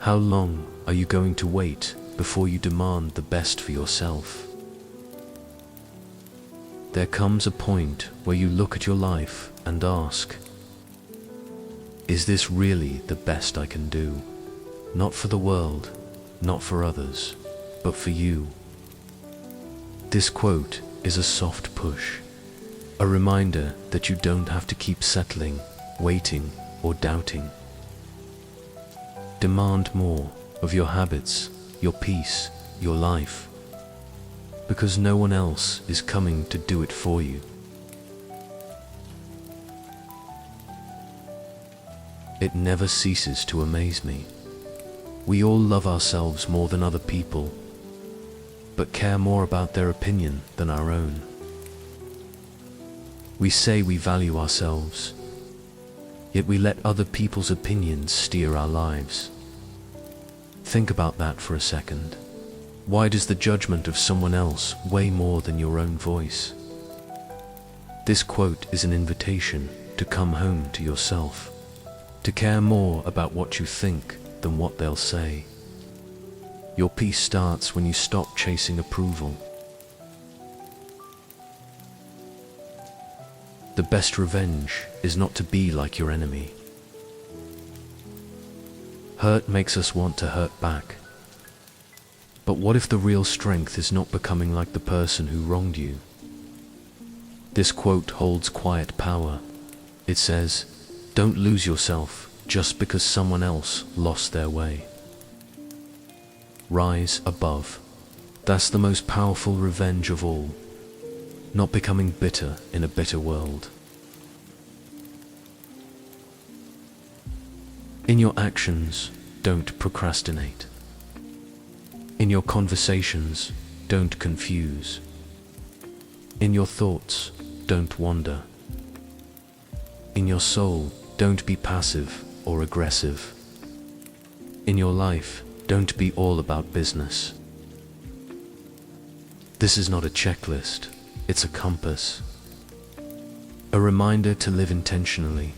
How long are you going to wait before you demand the best for yourself? There comes a point where you look at your life and ask, is this really the best I can do? Not for the world, not for others, but for you. This quote is a soft push, a reminder that you don't have to keep settling, waiting, or doubting. Demand more of your habits, your peace, your life, because no one else is coming to do it for you. It never ceases to amaze me. We all love ourselves more than other people, but care more about their opinion than our own. We say we value ourselves, yet we let other people's opinions steer our lives. Think about that for a second. Why does the judgment of someone else weigh more than your own voice? This quote is an invitation to come home to yourself, to care more about what you think than what they'll say. Your peace starts when you stop chasing approval. The best revenge is not to be like your enemy. Hurt makes us want to hurt back. But what if the real strength is not becoming like the person who wronged you? This quote holds quiet power. It says, don't lose yourself just because someone else lost their way. Rise above. That's the most powerful revenge of all. Not becoming bitter in a bitter world. In your actions, don't procrastinate. In your conversations, don't confuse. In your thoughts, don't wander. In your soul, don't be passive or aggressive. In your life, don't be all about business. This is not a checklist, it's a compass. A reminder to live intentionally.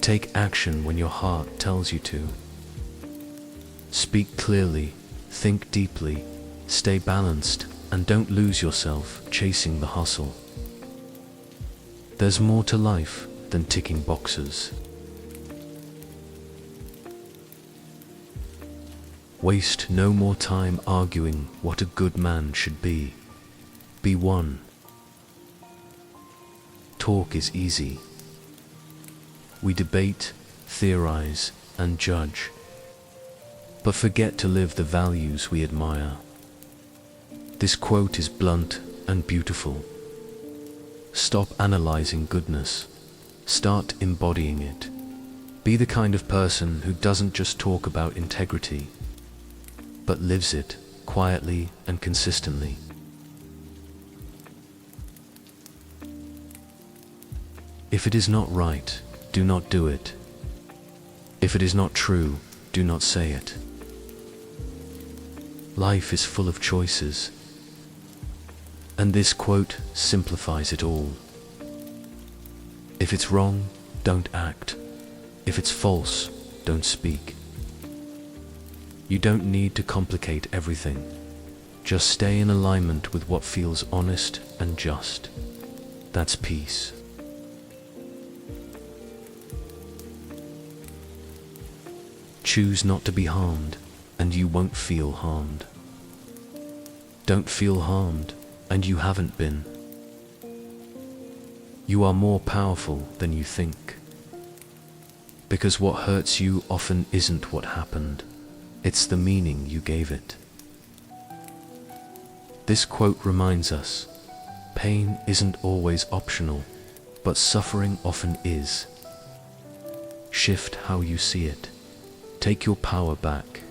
Take action when your heart tells you to. Speak clearly, think deeply, stay balanced, and don't lose yourself chasing the hustle. There's more to life than ticking boxes. Waste no more time arguing what a good man should be. Be one. Talk is easy. We debate, theorize, and judge, but forget to live the values we admire. This quote is blunt and beautiful. Stop analyzing goodness. Start embodying it. Be the kind of person who doesn't just talk about integrity, but lives it quietly and consistently. If it is not right, do not do it. If it is not true, do not say it. Life is full of choices, and this quote simplifies it all. If it's wrong, don't act. If it's false, don't speak. You don't need to complicate everything. Just stay in alignment with what feels honest and just. That's peace. Choose not to be harmed, and you won't feel harmed. Don't feel harmed, and you haven't been. You are more powerful than you think. Because what hurts you often isn't what happened. It's the meaning you gave it. This quote reminds us, pain isn't always optional, but suffering often is. Shift how you see it. Take your power back.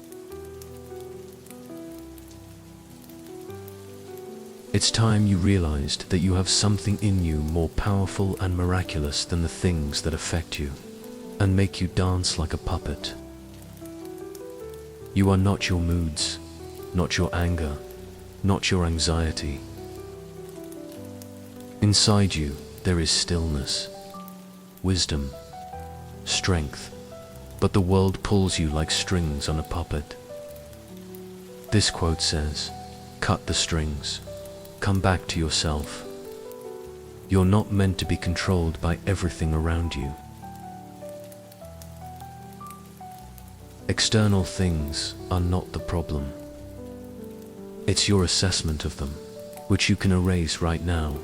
It's time you realized that you have something in you more powerful and miraculous than the things that affect you and make you dance like a puppet. You are not your moods, not your anger, not your anxiety. Inside you, there is stillness, wisdom, strength, but the world pulls you like strings on a puppet. This quote says, "Cut the strings. Come back to yourself. You're not meant to be controlled by everything around you." External things are not the problem. It's your assessment of them, which you can erase right now.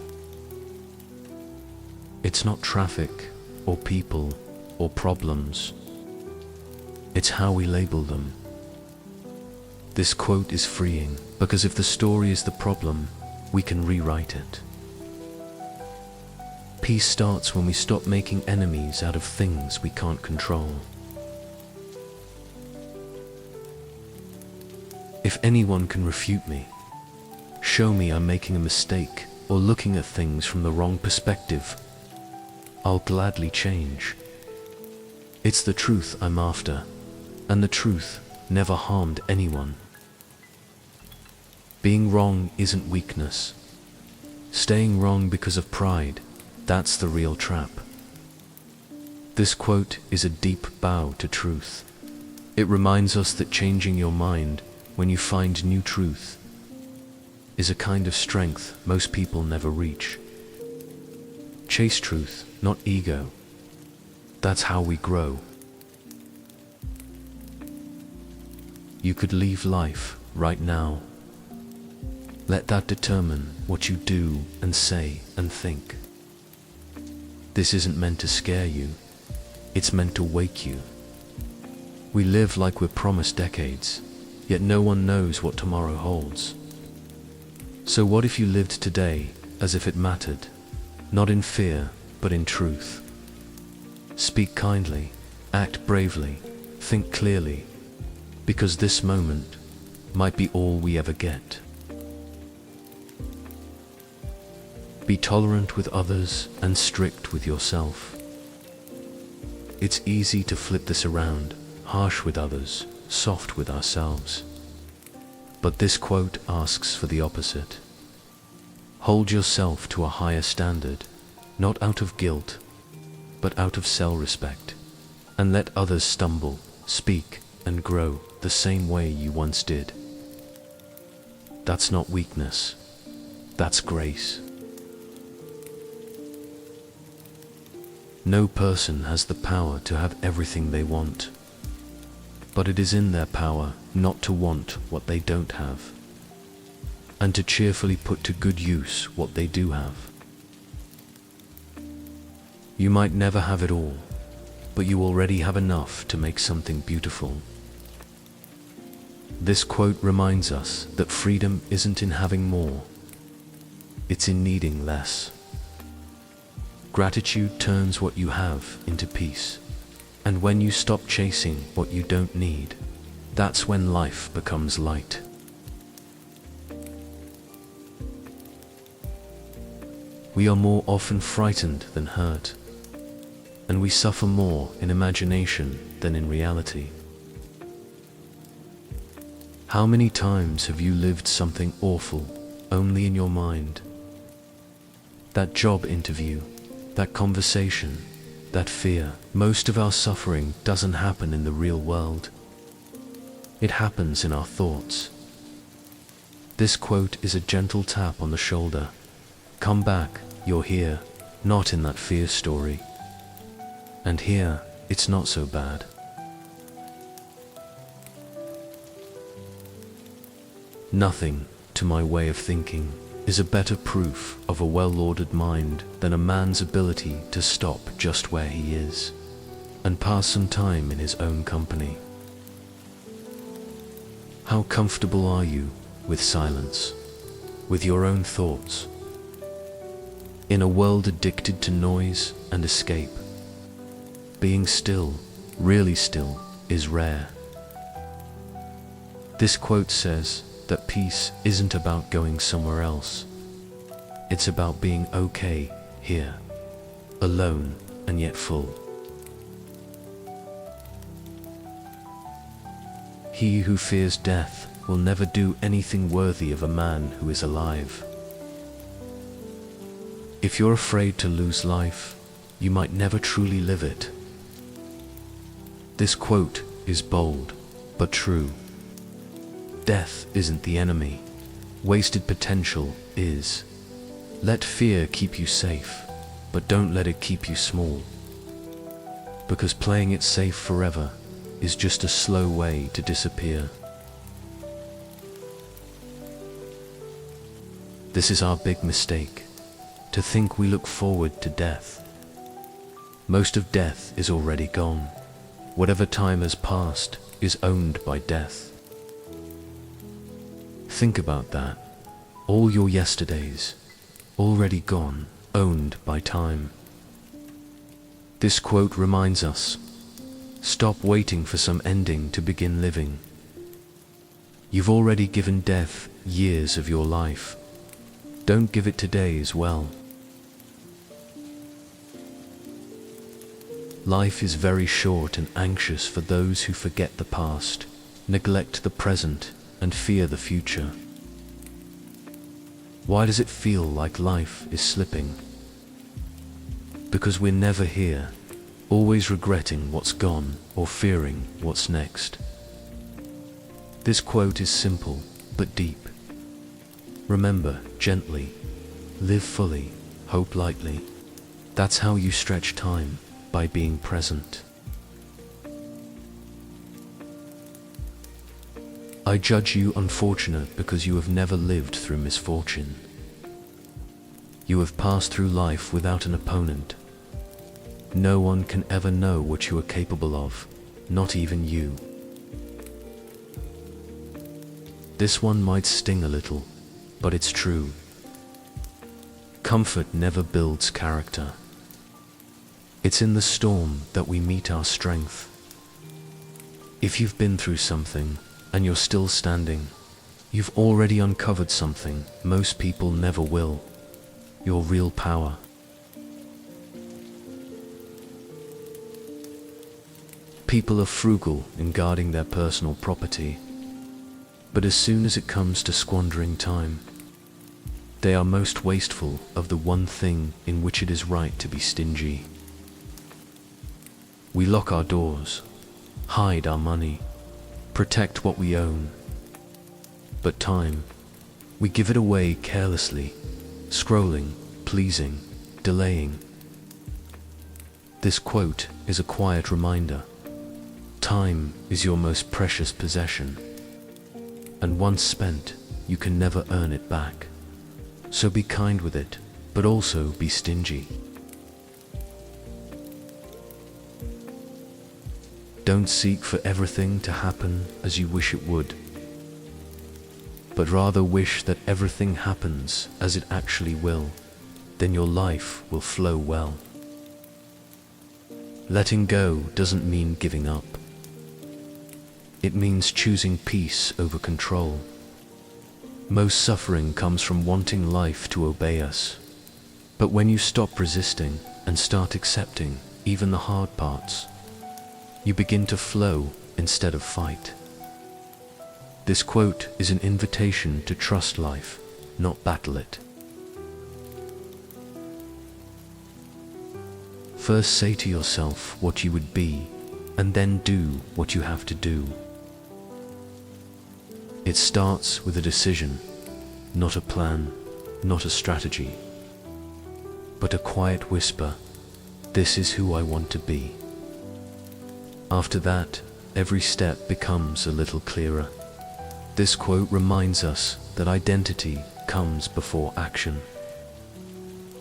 It's not traffic, or people, or problems. It's how we label them. This quote is freeing, because if the story is the problem, we can rewrite it. Peace starts when we stop making enemies out of things we can't control. If anyone can refute me, show me I'm making a mistake or looking at things from the wrong perspective, I'll gladly change. It's the truth I'm after, and the truth never harmed anyone. Being wrong isn't weakness. Staying wrong because of pride, that's the real trap. This quote is a deep bow to truth. It reminds us that changing your mind when you find new truth is a kind of strength most people never reach. Chase truth, not ego. That's how we grow. You could leave life right now. Let that determine what you do and say and think. This isn't meant to scare you. It's meant to wake you. We live like we're promised decades, yet no one knows what tomorrow holds. So what if you lived today as if it mattered, not in fear, but in truth? Speak kindly, act bravely, think clearly, because this moment might be all we ever get. Be tolerant with others and strict with yourself. It's easy to flip this around, harsh with others, soft with ourselves. But this quote asks for the opposite. Hold yourself to a higher standard, not out of guilt, but out of self-respect, and let others stumble, speak, and grow the same way you once did. That's not weakness, that's grace. No person has the power to have everything they want, but it is in their power not to want what they don't have, and to cheerfully put to good use what they do have. You might never have it all, but you already have enough to make something beautiful. This quote reminds us that freedom isn't in having more, it's in needing less. Gratitude turns what you have into peace, and when you stop chasing what you don't need, that's when life becomes light. We are more often frightened than hurt, and we suffer more in imagination than in reality. How many times have you lived something awful only in your mind? That job interview, that conversation, that fear. Most of our suffering doesn't happen in the real world. It happens in our thoughts. This quote is a gentle tap on the shoulder. Come back, you're here, not in that fear story. And here, it's not so bad. Nothing, to my way of thinking, is a better proof of a well-ordered mind than a man's ability to stop just where he is and pass some time in his own company. How comfortable are you with silence, with your own thoughts? In a world addicted to noise and escape, being still, really still, is rare. This quote says that peace isn't about going somewhere else. It's about being okay here, alone and yet full. He who fears death will never do anything worthy of a man who is alive. If you're afraid to lose life, you might never truly live it. This quote is bold, but true. Death isn't the enemy. Wasted potential is. Let fear keep you safe, but don't let it keep you small. Because playing it safe forever is just a slow way to disappear. This is our big mistake, to think we look forward to death. Most of death is already gone. Whatever time has passed is owned by death. Think about that. All your yesterdays, already gone, owned by time. This quote reminds us, stop waiting for some ending to begin living. You've already given death years of your life. Don't give it today as well. Life is very short and anxious for those who forget the past, neglect the present, and fear the future. Why does it feel like life is slipping? Because we're never here, always regretting what's gone or fearing what's next. This quote is simple but deep. Remember gently, live fully, hope lightly. That's how you stretch time, by being present. I judge you unfortunate because you have never lived through misfortune. You have passed through life without an opponent. No one can ever know what you are capable of, not even you. This one might sting a little, but it's true. Comfort never builds character. It's in the storm that we meet our strength. If you've been through something and you're still standing, you've already uncovered something most people never will: your real power. People are frugal in guarding their personal property, but as soon as it comes to squandering time, they are most wasteful of the one thing in which it is right to be stingy. We lock our doors, hide our money, protect what we own. But time, we give it away carelessly, scrolling, pleasing, delaying. This quote is a quiet reminder. Time is your most precious possession, and once spent, you can never earn it back. So be kind with it, but also be stingy. Don't seek for everything to happen as you wish it would, but rather wish that everything happens as it actually will. Then your life will flow well. Letting go doesn't mean giving up. It means choosing peace over control. Most suffering comes from wanting life to obey us. But when you stop resisting and start accepting even the hard parts, you begin to flow instead of fight. This quote is an invitation to trust life, not battle it. First say to yourself what you would be, and then do what you have to do. It starts with a decision, not a plan, not a strategy, but a quiet whisper: this is who I want to be. After that, every step becomes a little clearer. This quote reminds us that identity comes before action.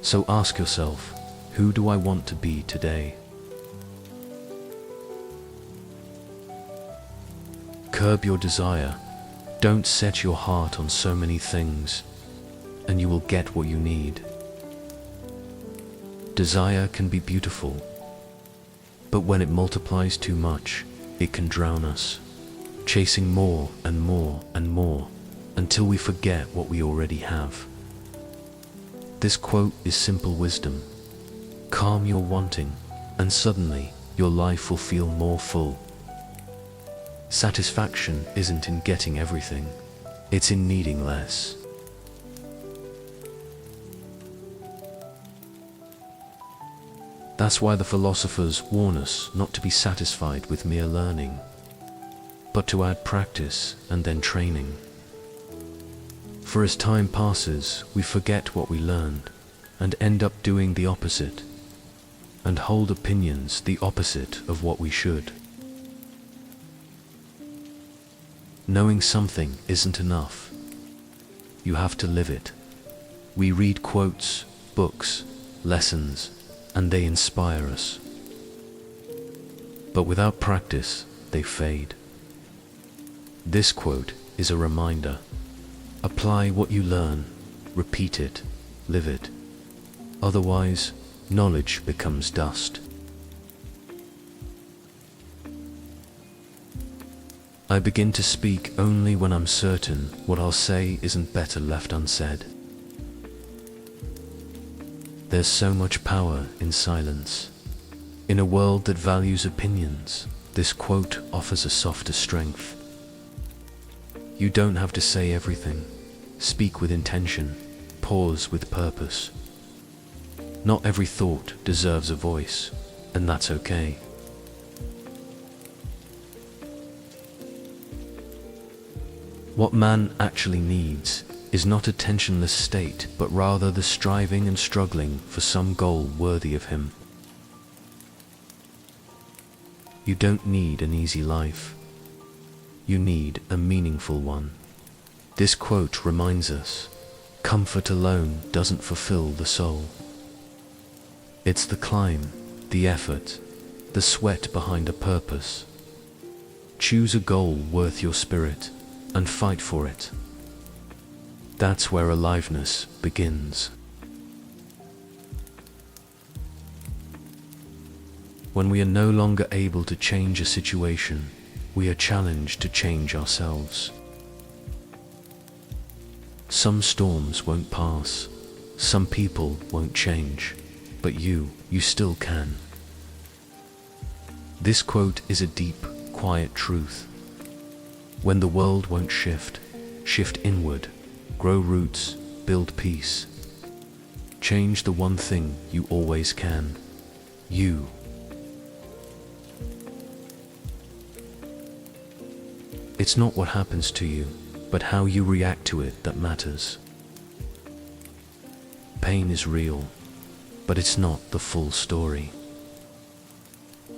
So ask yourself, who do I want to be today? Curb your desire. Don't set your heart on so many things, and you will get what you need. Desire can be beautiful, but when it multiplies too much, it can drown us, chasing more and more and more, until we forget what we already have. This quote is simple wisdom. Calm your wanting, and suddenly your life will feel more full. Satisfaction isn't in getting everything, it's in needing less. That's why the philosophers warn us not to be satisfied with mere learning, but to add practice and then training. For as time passes, we forget what we learned and end up doing the opposite, and hold opinions the opposite of what we should. Knowing something isn't enough. You have to live it. We read quotes, books, lessons, and they inspire us. But without practice, they fade. This quote is a reminder. Apply what you learn, repeat it, live it. Otherwise, knowledge becomes dust. I begin to speak only when I'm certain what I'll say isn't better left unsaid. There's so much power in silence. In a world that values opinions, this quote offers a softer strength. You don't have to say everything. Speak with intention. Pause with purpose. Not every thought deserves a voice, and that's okay. What man actually needs is not a tensionless state, but rather the striving and struggling for some goal worthy of him. You don't need an easy life. You need a meaningful one. This quote reminds us, comfort alone doesn't fulfill the soul. It's the climb, the effort, the sweat behind a purpose. Choose a goal worth your spirit and fight for it. That's where aliveness begins. When we are no longer able to change a situation, we are challenged to change ourselves. Some storms won't pass, some people won't change, but you still can. This quote is a deep, quiet truth. When the world won't shift inward, grow roots, build peace. Change the one thing you always can, you. It's not what happens to you, but how you react to it that matters. Pain is real, but it's not the full story.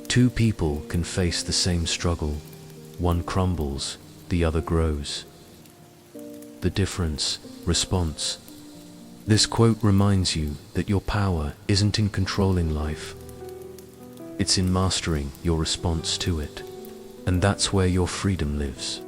Two people can face the same struggle. One crumbles, the other grows. The difference, response. This quote reminds you that your power isn't in controlling life. It's in mastering your response to it. And that's where your freedom lives.